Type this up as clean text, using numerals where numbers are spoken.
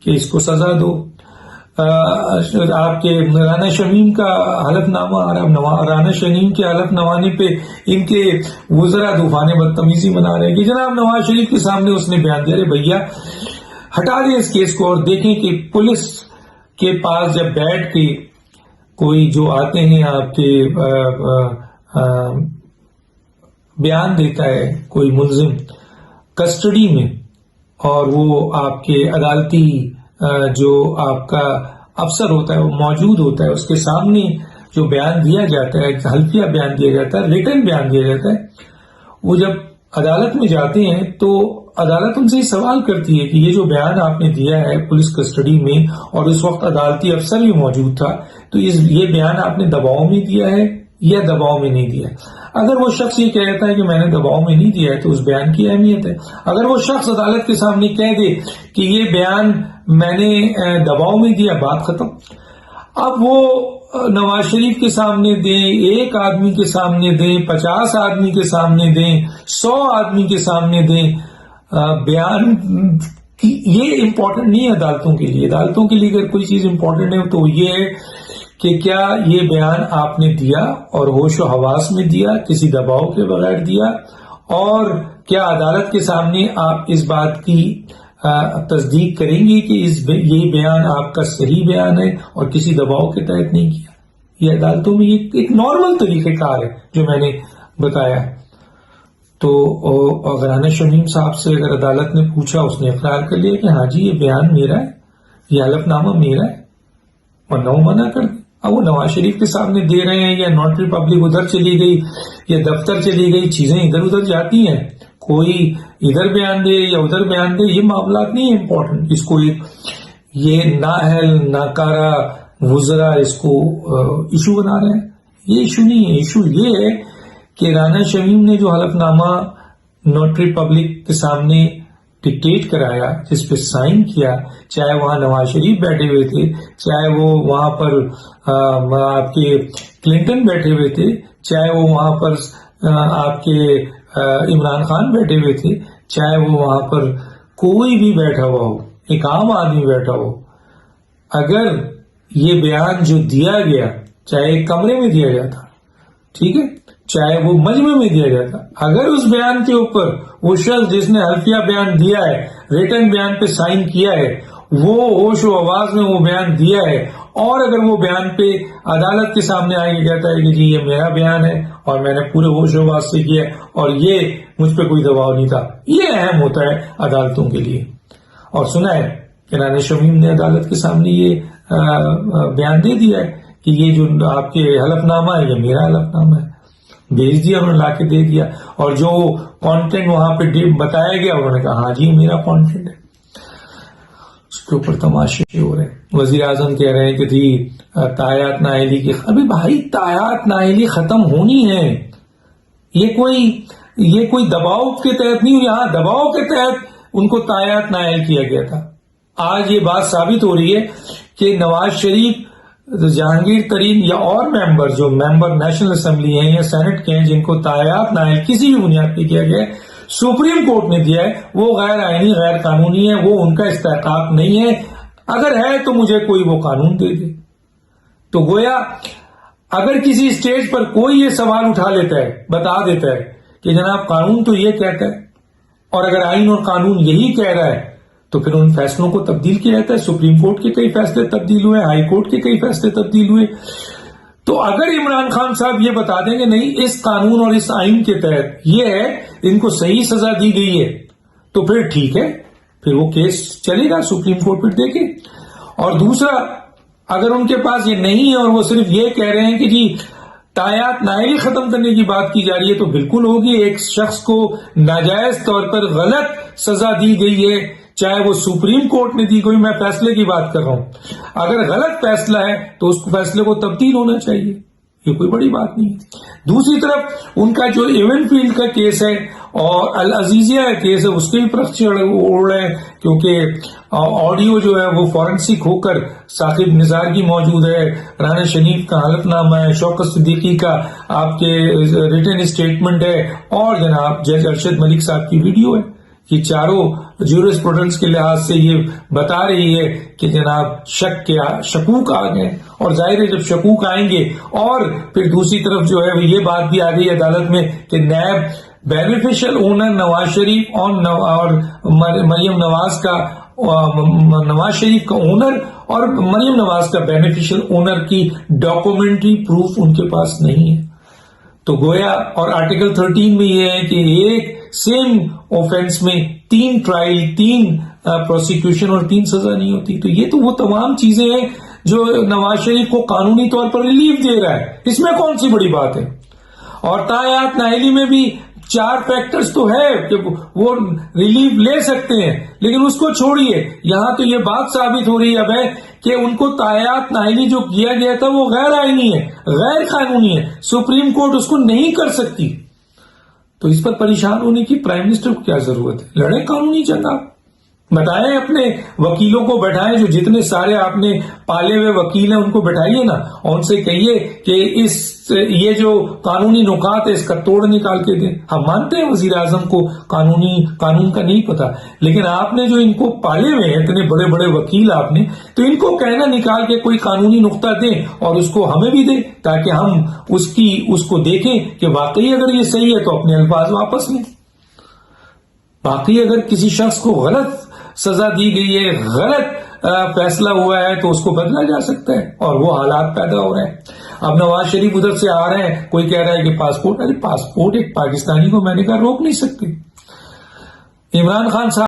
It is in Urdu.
کہ اس کو سزا دو. آپ کے رانا شمیم کا حلف نامہ آ رہا، رانا شمیم کے حلف نامے پہ ان کے وزراء طوفان بدتمیزی بنا رہے ہیں کہ جناب نواز شریف کے سامنے اس نے بیان دیا. بھیا ہٹا دیں اس کیس کو اور دیکھیں کہ پولیس کے پاس جب بیٹھ کے کوئی جو آتے ہیں آپ کے بیان دیتا ہے کوئی ملزم کسٹڈی میں، اور وہ آپ کے عدالتی جو آپ کا افسر ہوتا ہے وہ موجود ہوتا ہے، اس کے سامنے جو بیان دیا جاتا ہے، حلفیہ بیان دیا جاتا ہے، ریٹن بیان دیا جاتا ہے، وہ جب عدالت میں جاتے ہیں تو عدالت ان سے یہ سوال کرتی ہے کہ یہ جو بیان آپ نے دیا ہے پولیس کسٹڈی میں اور اس وقت عدالتی افسر بھی موجود تھا، تو یہ بیان آپ نے دباؤ میں دیا ہے یا دباؤ میں نہیں دیا. اگر وہ شخص یہ کہتا ہے کہ میں نے دباؤ میں نہیں دیا ہے تو اس بیان کی اہمیت ہے. اگر وہ شخص عدالت کے سامنے کہہ دے کہ یہ بیان میں نے دباؤ میں دیا، بات ختم. اب وہ نواز شریف کے سامنے دیں، ایک آدمی کے سامنے دیں، 50 آدمی کے سامنے دیں، 100 آدمی کے سامنے دیں، بیان یہ امپورٹنٹ نہیں ہے عدالتوں کے لیے. عدالتوں کے لیے اگر کوئی چیز امپورٹنٹ ہے تو یہ ہے کہ کیا یہ بیان آپ نے دیا اور ہوش و حواس میں دیا، کسی دباؤ کے بغیر دیا، اور کیا عدالت کے سامنے آپ اس بات کی تصدیق کریں گے کہ یہ بیان آپ کا صحیح بیان ہے اور کسی دباؤ کے تحت نہیں کیا. یہ عدالتوں میں یہ ایک نارمل طریقہ کار ہے جو میں نے بتایا. تو اگر رانا شمیم صاحب سے اگر عدالت نے پوچھا، اس نے اقرار کر لیا کہ ہاں جی یہ بیان میرا ہے، یہ حلف نامہ میرا ہے، ورنہ وہ منع کر دیں. اب وہ نواز شریف کے سامنے دے رہے ہیں یا نوٹری پبلک ادھر چلی گئی یا دفتر چلی گئی، چیزیں ادھر ادھر جاتی ہیں، کوئی ادھر بیان دے یا ادھر بیان دے، یہ معاملات نہیں امپورٹنٹ. اس کو یہ نااہل ناکارہ وزراء اس کو ایشو بنا رہے ہیں. یہ ایشو نہیں ہے. ایشو یہ ہے کہ رانا شمیم نے جو حلف نامہ نوٹری پبلک کے سامنے ڈکٹیٹ کرایا، جس پہ سائن کیا، چاہے وہاں نواز شریف بیٹھے ہوئے تھے، چاہے وہ وہاں پر آپ کے کلنٹن بیٹھے ہوئے تھے، چاہے وہ وہاں پر آپ کے عمران خان بیٹھے ہوئے تھے، چاہے وہ وہاں پر کوئی بھی بیٹھا ہوا ہو، ایک عام آدمی بیٹھا ہو، اگر یہ بیان جو دیا گیا، چاہے ایک کمرے میں دیا جاتا، ٹھیک ہے، چاہے وہ مجمع میں دیا جاتا، اگر اس بیان کے اوپر وہ شخص جس نے حلفیہ بیان دیا ہے، ریٹن بیان پہ سائن کیا ہے، وہ ہوش و آواز میں وہ بیان دیا ہے، اور اگر وہ بیان پہ عدالت کے سامنے آئے کے کہتا ہے کہ جی یہ میرا بیان ہے اور میں نے پورے ہوش و آواز سے کیا ہے اور یہ مجھ پہ کوئی دباؤ نہیں تھا، یہ اہم ہوتا ہے عدالتوں کے لیے. اور سنا ہے کہ رانا شمیم نے عدالت کے سامنے یہ بیان دے دیا ہے کہ یہ جو آپ کے حلف نامہ ہے یہ میرا حلف نامہ ہے، بھیج دیا، انہوں نے لا کے دے دیا، اور جو کانٹینٹ وہاں پہ بتایا گیا انہوں نے کہا ہاں جی میرا کانٹینٹ ہے. اس کے اوپر تماشے ہو رہے ہیں. وزیر اعظم کہہ رہے ہیں کہ جی تایات نااہلی کی، ابھی بھائی تایات نااہلی ختم ہونی ہے. یہ کوئی دباؤ کے تحت نہیں، یہاں دباؤ کے تحت ان کو تایات نااہل کیا گیا تھا. آج یہ بات ثابت ہو رہی ہے کہ نواز شریف، جہانگیر ترین یا اور ممبر جو ممبر نیشنل اسمبلی ہیں یا سینٹ کے ہیں جن کو تایات نااہل کسی بھی بنیاد پہ کیا گیا ہے، سپریم کورٹ نے دیا ہے، وہ غیر آئینی غیر قانونی ہے، وہ ان کا استحقاق نہیں ہے. اگر ہے تو مجھے کوئی وہ قانون دے دے. تو گویا اگر کسی اسٹیج پر کوئی یہ سوال اٹھا لیتا ہے، بتا دیتا ہے کہ جناب قانون تو یہ کہتا ہے، اور اگر آئین اور قانون یہی کہہ رہا ہے تو پھر ان فیصلوں کو تبدیل کیا جاتا ہے. سپریم کورٹ کے کئی فیصلے تبدیل ہوئے، ہائی کورٹ کے کئی فیصلے تبدیل ہوئے. تو اگر عمران خان صاحب یہ بتا دیں کہ نہیں اس قانون اور اس آئین کے تحت یہ ہے، ان کو صحیح سزا دی گئی ہے، تو پھر ٹھیک ہے، پھر وہ کیس چلے گا، سپریم کورٹ پھر دیکھے. اور دوسرا، اگر ان کے پاس یہ نہیں ہے اور وہ صرف یہ کہہ رہے ہیں کہ جی تایات نااہلی ختم کرنے کی بات کی جا رہی ہے، تو بالکل ہوگی. ایک شخص کو ناجائز طور پر غلط سزا دی گئی ہے، چاہے وہ سپریم کورٹ نے دی، کوئی میں فیصلے کی بات کر رہا ہوں. اگر غلط فیصلہ ہے تو اس فیصلے کو تبدیل ہونا چاہیے، یہ کوئی بڑی بات نہیں ہے. دوسری طرف ان کا جو ایون فیلڈ کا کیس ہے اور العزیزیہ کا کیس ہے، اس کے بھی پرخ اڑ رہے ہیں، کیونکہ آڈیو جو ہے وہ فورنسک ہو کر ثاقب نثار کی موجود ہے، رانا شریف کا حلف نامہ ہے، شوکت صدیقی کا آپ کے ریٹن اسٹیٹمنٹ ہے، اور جناب جج ارشد ملک صاحب کی ویڈیو ہے. یہ چاروں جورسپروڈنس کے لحاظ سے یہ بتا رہی ہے کہ جناب شکوک آ گئے، اور ظاہر ہے جب شکوک آئیں گے، اور پھر دوسری طرف جو ہے یہ بات بھی آ گئی عدالت میں کہ NAB beneficial owner Nawaz Sharif اور مریم نواز کا نواز شریف کا اونر اور مریم نواز کا بینیفیشل اونر کی ڈاکومنٹری پروف ان کے پاس نہیں ہے. تو گویا اور آرٹیکل 13 میں یہ ہے کہ ایک سیم اوفینس میں 3 ٹرائل، 3 پروسیکیوشن اور 3 سزا نہیں ہوتی. تو یہ تو وہ تمام چیزیں ہیں جو نواز شریف کو قانونی طور پر ریلیف دے رہا ہے، اس میں کون سی بڑی بات ہے. اور تاحیات نااہلی میں بھی 4 فیکٹرز تو ہے کہ وہ ریلیف لے سکتے ہیں، لیکن اس کو چھوڑیے، یہاں تو یہ بات ثابت ہو رہی اب ہے کہ ان کو تاحیات نااہلی جو کیا گیا تھا وہ غیر آئینی ہے، غیر قانونی ہے، سپریم کورٹ اس کو نہیں کر سکتی. تو اس پر پریشان ہونے کی پرائم منسٹر کو کیا ضرورت ہے؟ لڑیں قانونی جنگ. آپ بتائیں، اپنے وکیلوں کو بیٹھائیں، جو جتنے سارے آپ نے پالے ہوئے وکیل ہیں ان کو بیٹھائیے نا، اور ان سے کہیے کہ یہ جو قانونی نکات ہے اس کا توڑ نکال کے دیں. ہم مانتے ہیں وزیر اعظم کو قانون کا نہیں پتا، لیکن آپ نے جو ان کو پالے ہوئے ہیں، اتنے بڑے بڑے وکیل آپ نے، تو ان کو کہنا نکال کے کوئی قانونی نقطہ دیں اور اس کو ہمیں بھی دیں، تاکہ ہم اس کو دیکھیں کہ واقعی اگر یہ صحیح ہے تو اپنے الفاظ واپس لیں. باقی اگر کسی شخص کو غلط سزا دی گئی ہے، غلط فیصلہ ہوا ہے، تو اس کو بدلا جا سکتا ہے، اور وہ حالات پیدا ہو رہے ہیں. اب نواز شریف ادھر سے آ رہے ہیں، کوئی کہہ رہا ہے کہ پاسپورٹ ایک پاکستانی کو میں نے کہا روک نہیں سکتے. عمران خان صاحب